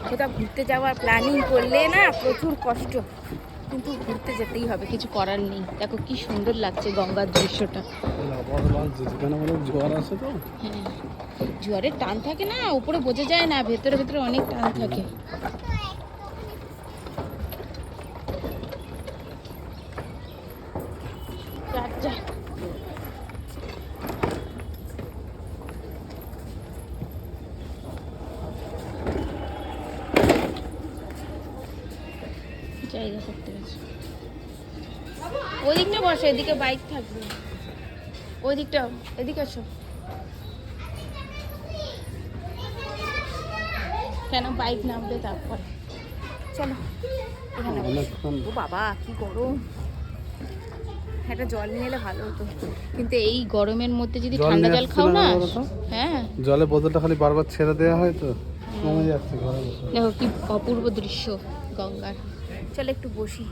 কোথাও ঘুরতে যাওয়ার প্ল্যানিং করলে না প্রচুর কষ্ট, কিন্তু ঘুরতে যেতেই হবে, কিছু করার নেই। দেখো কি সুন্দর লাগছে গঙ্গার দৃশ্যটা। জোয়ার আছে তো, হ্যাঁ, জোয়ারের টান থাকে না, উপরে বোঝা যায় না, ভেতরে ভেতরে অনেক টান থাকে। যা জায়গা করতে গেছে ওই দিকটা বসো, এদিকে বাইক থাকবে, ওই দিকটা, এদিকে আসো। কেন বাইক নামবে তারপর চলো এখানে বসো। ও বাবা কি গরম, একটা জল নিয়ে এলে ভালো হতো, কিন্তু এই গরমের মধ্যে যদি ঠান্ডা জল খাও না। হ্যাঁ, জলের বোতলটা খালি বারবার ছেড়ে দেওয়া হয় তো কমে যাচ্ছে ঘরে বসে। দেখো কি অপূর্ব দৃশ্য গঙ্গার। চলো একটু বসি।